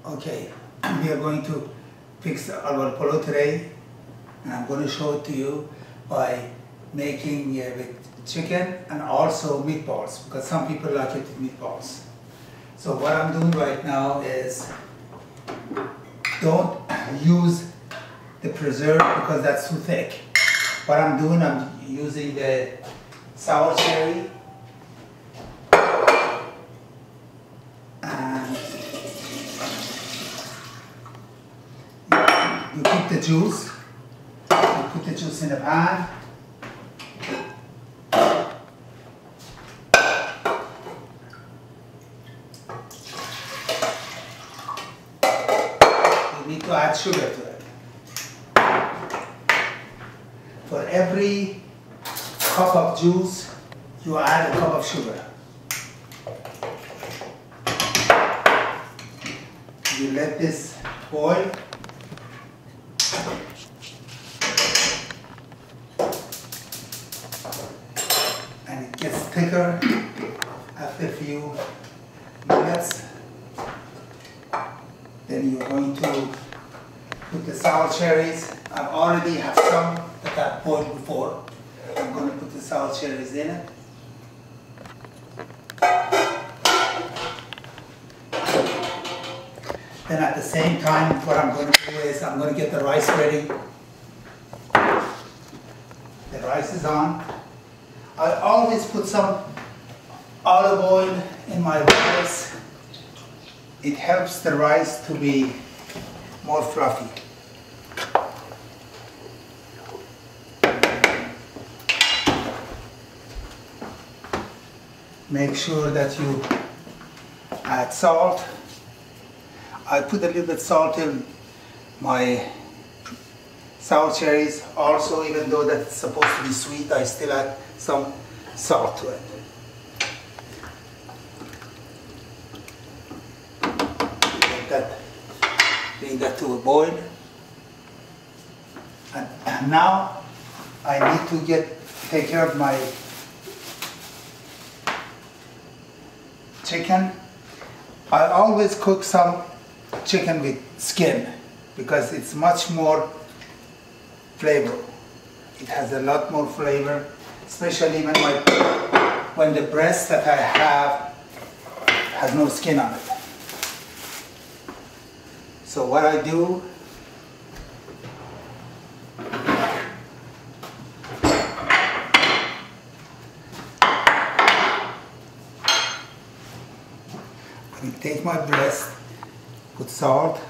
Okay, we are going to fix the Albaloo Polo today, and I'm going to show it to you by making with chicken and also meatballs, because some people like it with meatballs. So what I'm doing right now is don't use the preserve because that's too thick. What I'm doing, I'm using the sour cherry and you keep the juice. You put the juice in the pan. You need to add sugar to it. For every cup of juice, you add a cup of sugar. You let this boil. And it gets thicker after a few minutes. Then you're going to put the sour cherries. I already have some that I've boiled before. I'm going to put the sour cherries in it. Then at the same time, what I'm going to do is I'm going to get the rice ready. The rice is on. I always put some olive oil in my rice. It helps the rice to be more fluffy. Make sure that you add salt. I put a little bit salt in my sour cherries also, even though that's supposed to be sweet, I still add some salt to it. Bring that to a boil. And now I need to take care of my chicken. I always cook some chicken with skin because it's much more flavor. It has a lot more flavor, especially when the breast that I have has no skin on it. So what I do, I take my breast, put salt,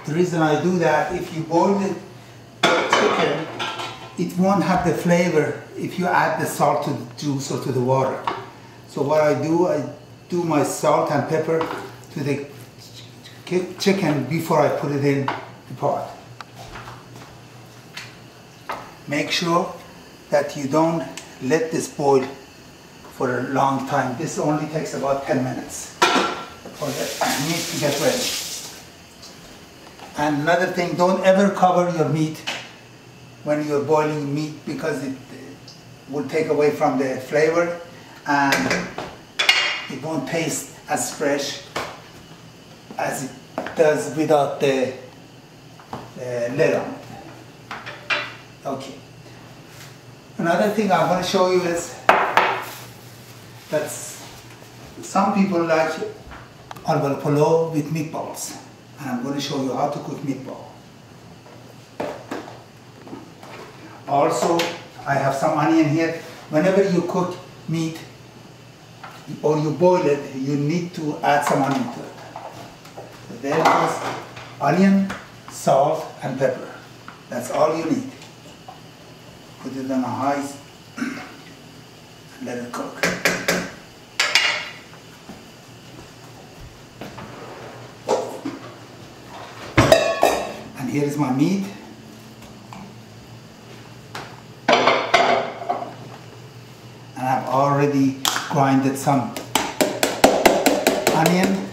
the reason I do that, if you boil the chicken, it won't have the flavor if you add the salt to the juice or to the water. So what I do my salt and pepper to the chicken before I put it in the pot. Make sure that you don't let this boil for a long time. This only takes about 10 minutes for the meat to get ready. And another thing, don't ever cover your meat when you're boiling meat because it will take away from the flavor and it won't taste as fresh as it does without the lid on it. Okay. Another thing I want to show you is that some people like Albaloo Polo with meatballs, and I'm going to show you how to cook meatball. Also, I have some onion here. Whenever you cook meat or you boil it, you need to add some onion to it. So there it is, onion, salt and pepper. That's all you need. Put it on a high and let it cook. And here is my meat. And I've already grinded some onion.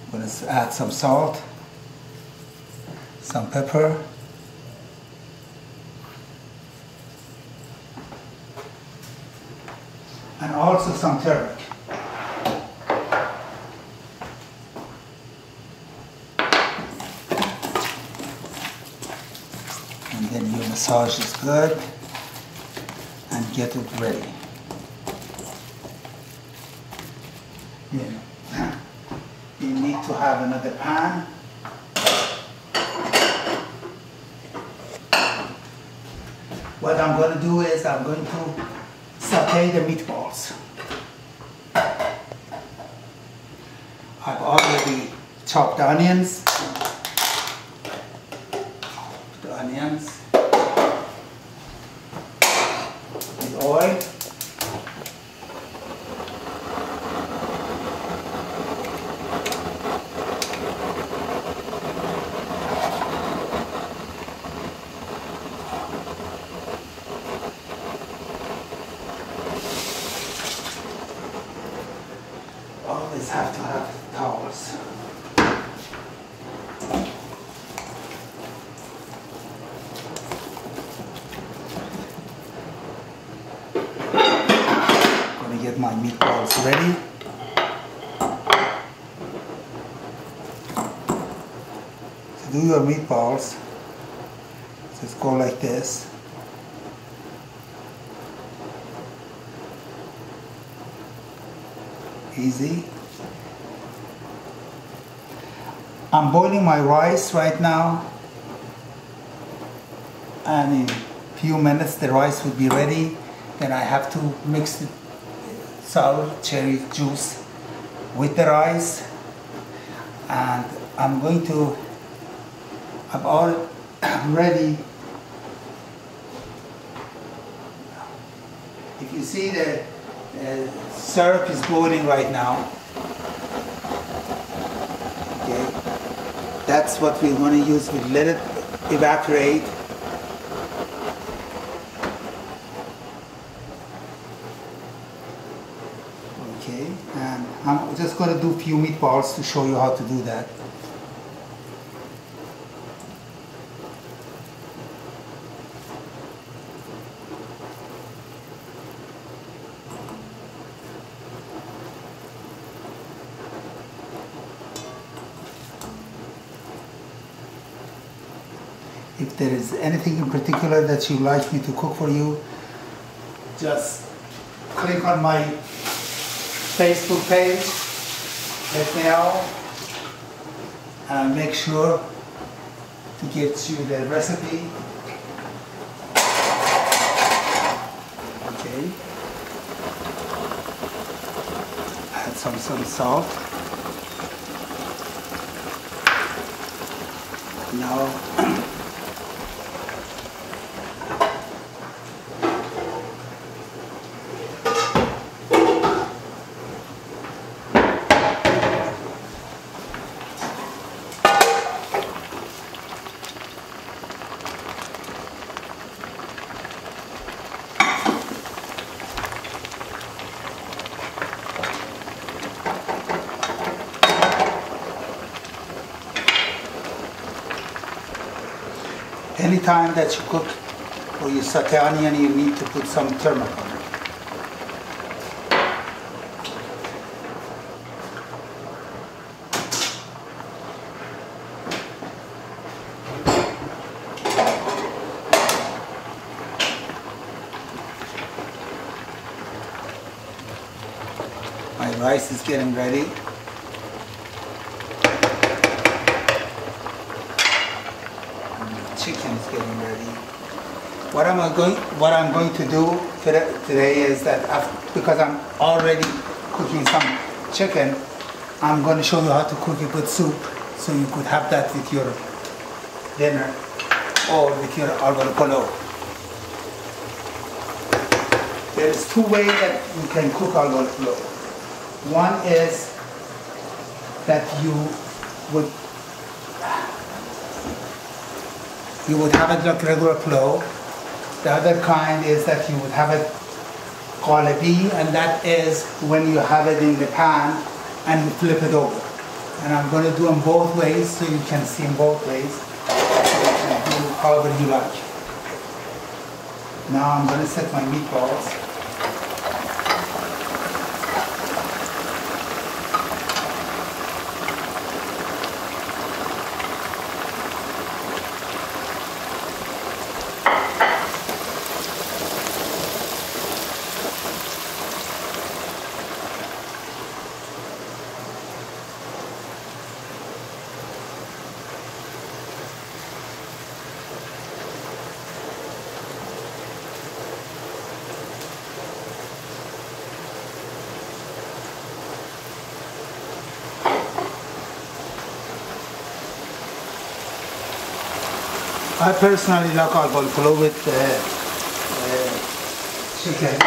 I'm going to add some salt, some pepper, some turmeric. And then you massage this good and get it ready. You need to have another pan. What I'm going to do is I'm going to saute the meatballs. I've already chopped the onions. The onions with oil. Always have to have towels. Gonna get my meatballs ready. To do your meatballs, just go like this. Easy. I'm boiling my rice right now, and in a few minutes the rice will be ready. Then I have to mix the sour cherry juice with the rice, and I'm already, if you see the syrup is boiling right now. Okay, that's what we're going to use. We let it evaporate. Okay, and I'm just going to do a few meatballs to show you how to do that. If there is anything in particular that you'd like me to cook for you, just click on my Facebook page, let me know, and I'll make sure to get you the recipe. Okay. Add some salt. Now anytime that you cook or you saute onion, you need to put some turmeric on it. My rice is getting ready. Chicken is getting ready. What I'm going to do today is that because I'm already cooking some chicken, I'm going to show you how to cook it with soup, so you could have that with your dinner or with your Albaloo Polo. There's two ways that you can cook Albaloo Polo. One is that you would have it like regular polo. The other kind is that you would have it qalabi, and that is when you have it in the pan and you flip it over. And I'm going to do them both ways so you can see them both ways. So you can do however you like. Now I'm going to set my meatballs. I personally like Albaloo Polo with chicken,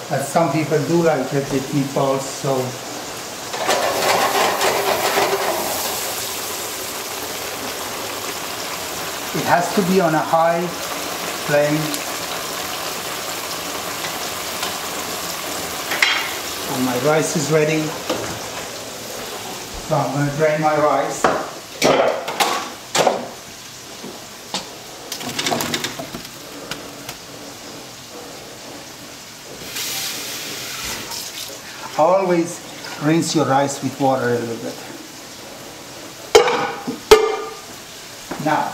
but some people do like it with meatballs, so it has to be on a high flame. And my rice is ready, so I'm going to drain my rice. Always rinse your rice with water a little bit. Now,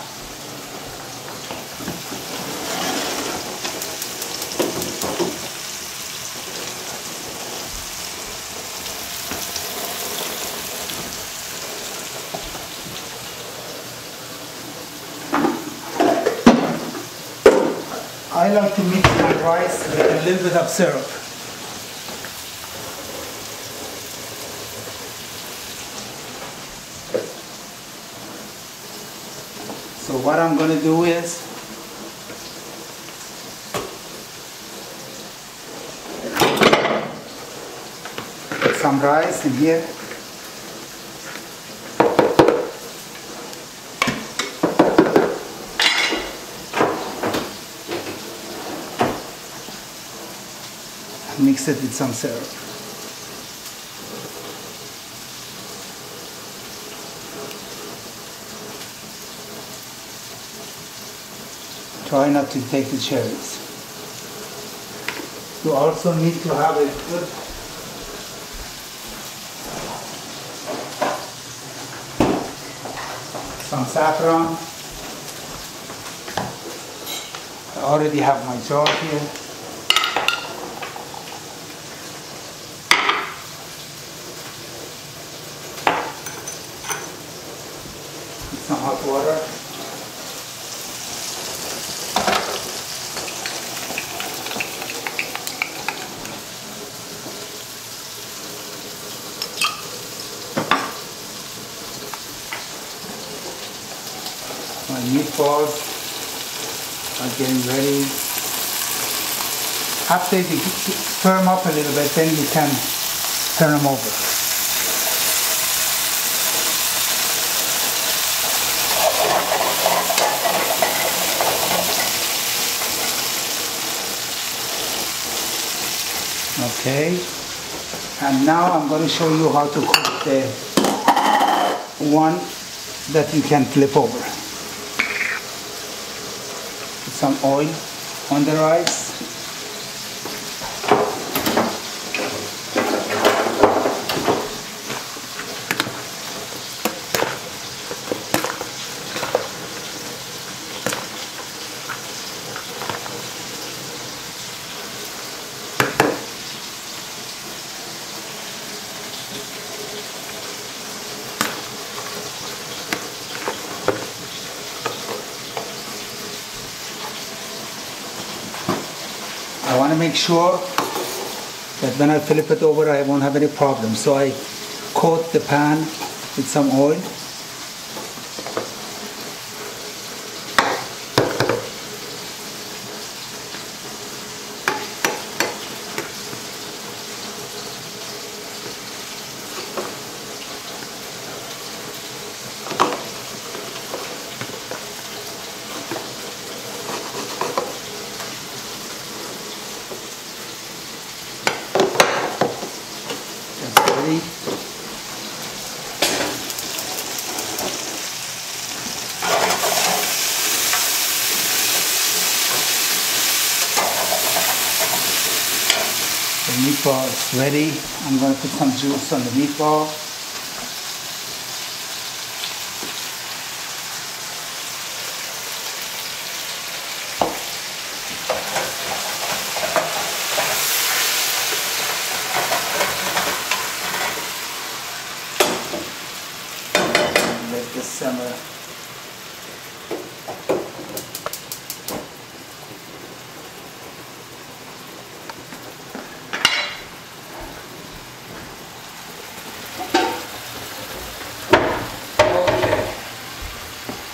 I like to mix my rice with a little bit of syrup. So what I'm going to do is put some rice in here. Mix it with some syrup. Try not to take the cherries. You also need to have a good some saffron. I already have my jar here. Some hot water. My meatballs are getting ready. After they firm up a little bit, then you can turn them over. Okay, and now I'm going to show you how to cook the one that you can flip over. Put some oil on the rice. I want to make sure that when I flip it over I won't have any problems. So I coat the pan with some oil. Ready. The meatball is ready. I'm going to put some juice on the meatball. Let this simmer.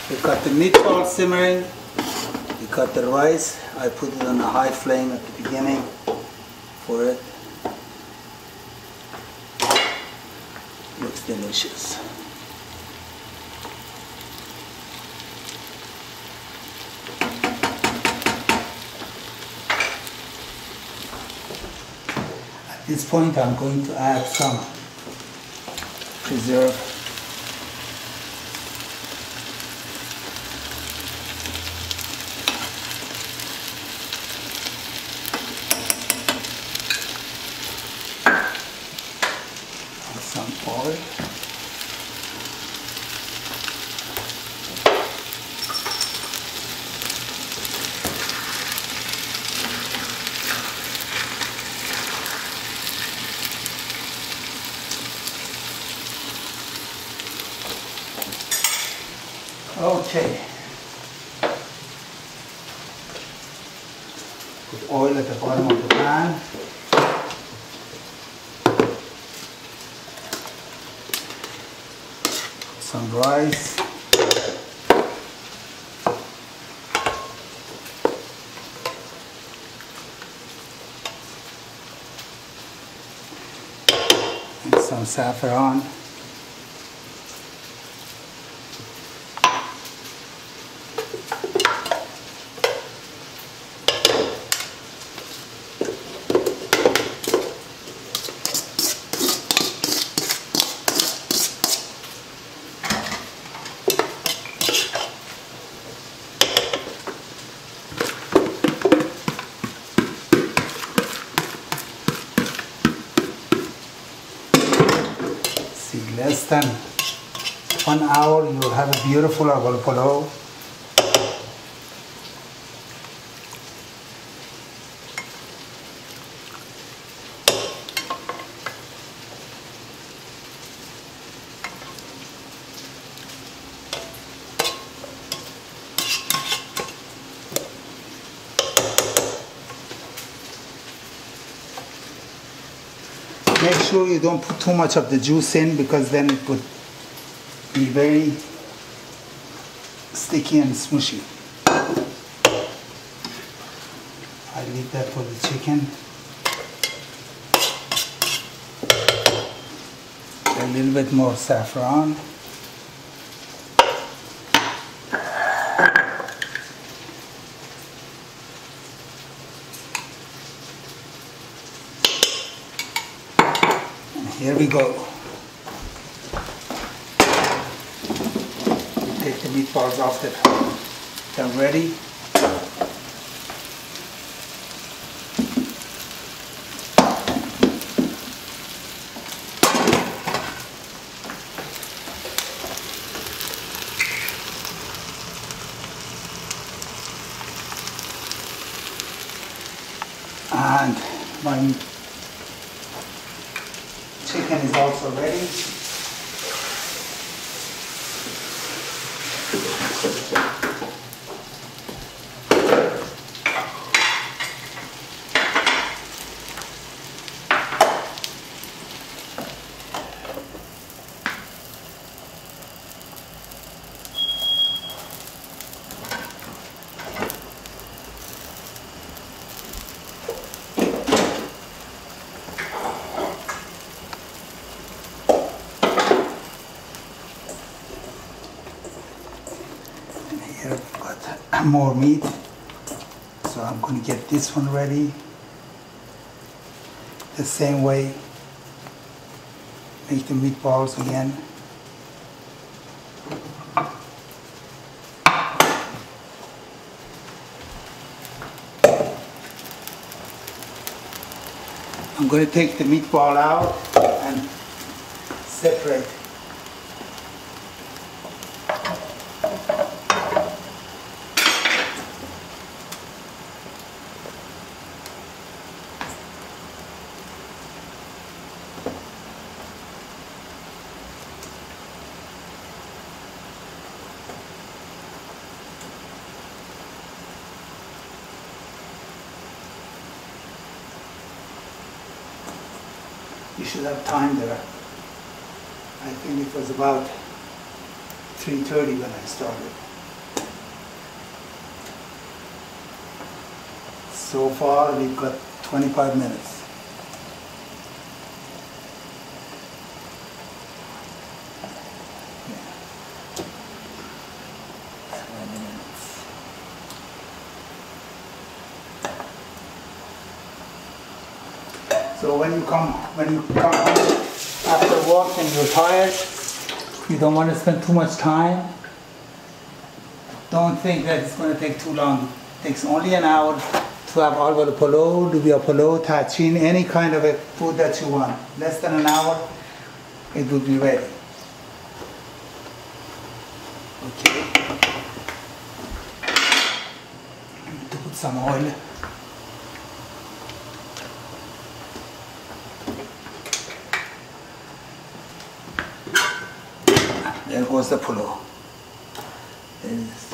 The We got the meatball simmering. We got the rice. I put it on a high flame at the beginning for it. Looks delicious. At this point I'm going to add some preserve. Some oil. Okay. Put oil at the bottom of the pan. Some rice. And some saffron. Less than 1 hour, you will have a beautiful Albaloo Polo. Make sure you don't put too much of the juice in, because then it would be very sticky and smushy. I leave that for the chicken. A little bit more saffron. Here we go. Take the meatballs off the pan. They're ready. And my chicken is also ready. Here I've got more meat, so I'm going to get this one ready. The same way, make the meatballs again. I'm going to take the meatball out and separate. You should have time there. I think it was about 3:30 when I started. So far we've got 25 minutes. So when you come home after work and you're tired, you don't want to spend too much time. Don't think that it's going to take too long. It takes only an hour to have Albaloo Polo, Dubia Polo, Tachin, any kind of a food that you want. Less than an hour, it will be ready. Okay. I need to put some oil. There goes the polo. There it is.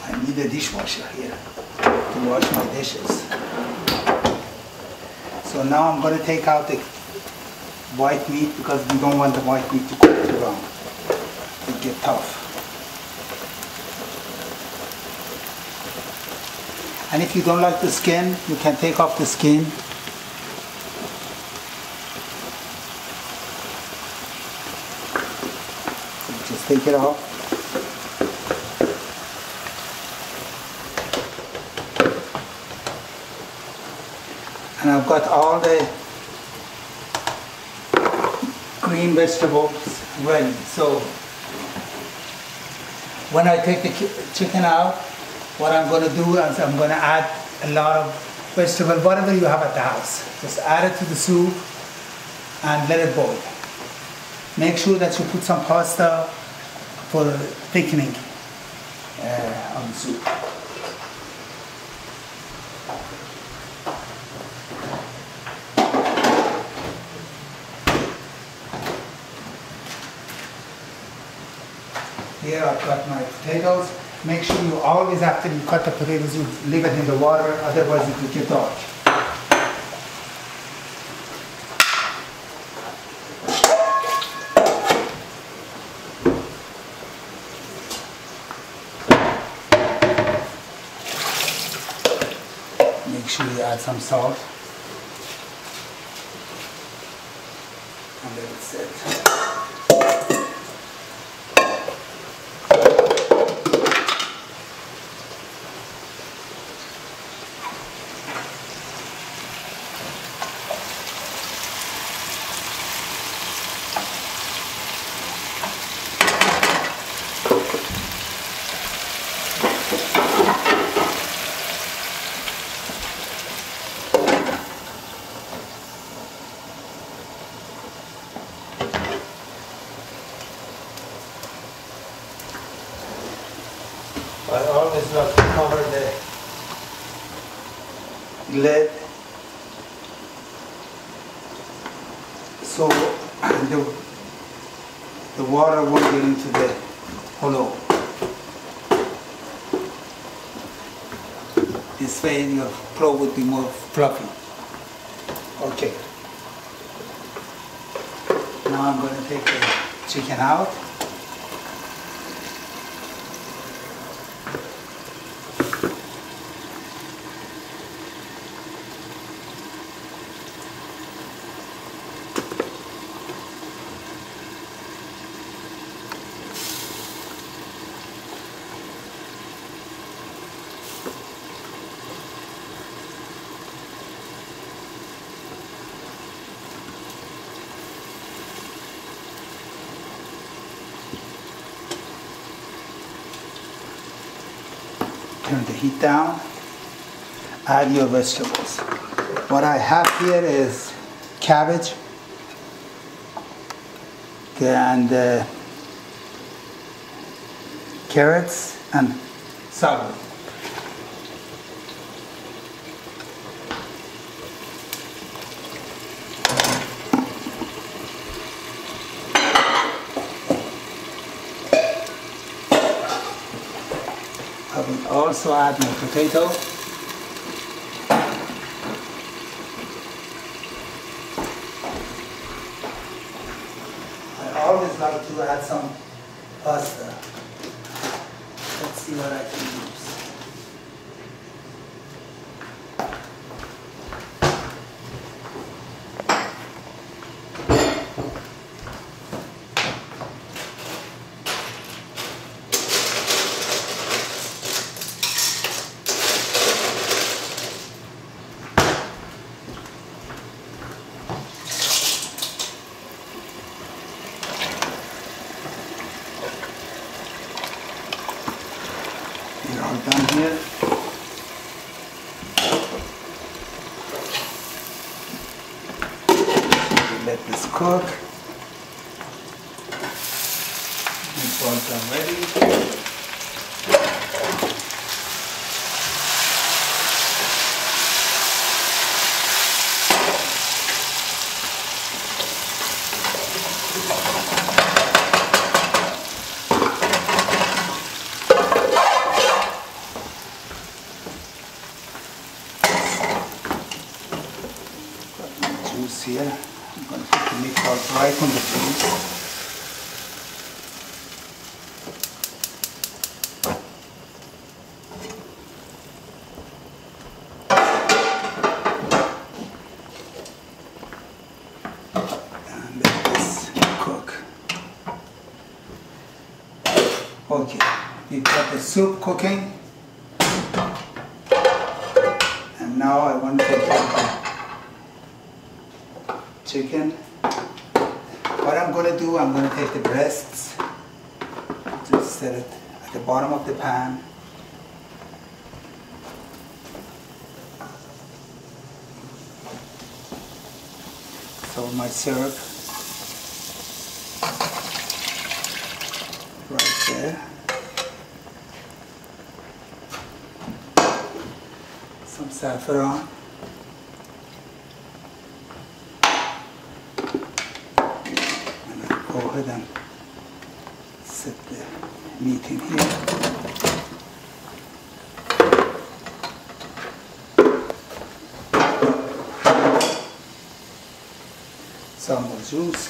I need a dishwasher here to wash my dishes. So now I'm going to take out the white meat because we don't want the white meat to cook too long. It get tough. And if you don't like the skin, you can take off the skin. So just take it off. And I've got all the green vegetables ready. So when I take the chicken out, what I'm going to do is I'm going to add a lot of vegetable, whatever you have at the house. Just add it to the soup and let it boil. Make sure that you put some pasta for thickening on the soup. Here I've got my potatoes. Make sure you always, after you cut the potatoes, you leave it in the water, otherwise it will get dark. Make sure you add some salt. And let it sit. I always love to cover the lid so the water won't get into the polo. This way your polo would be more fluffy. Okay. Now I'm going to take the chicken out. Turn the heat down, add your vegetables. What I have here is cabbage and carrots and salad. I will also add my potato. try to add some pasta. Let's see what I can use. We're all done here. We let this cook. Meatballs are ready. Juice here. I'm going to put the meatballs right on the juice. And let this cook. Okay, we've got the soup cooking. And now I want to take the chicken. What I'm going to do, I'm going to take the breasts, just set it at the bottom of the pan. So my syrup right there. Some saffron. Go ahead and set the meat in here. Some more juice.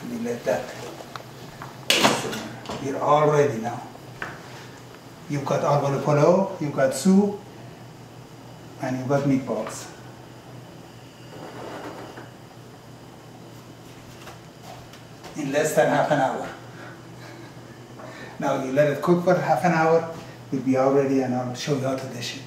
And we let that. We're all ready now. You've got Albaloo Polo, you've got soup, and you've got meatballs. In less than half an hour. Now you let it cook for half an hour, we'll be all ready and I'll show you how to dish it.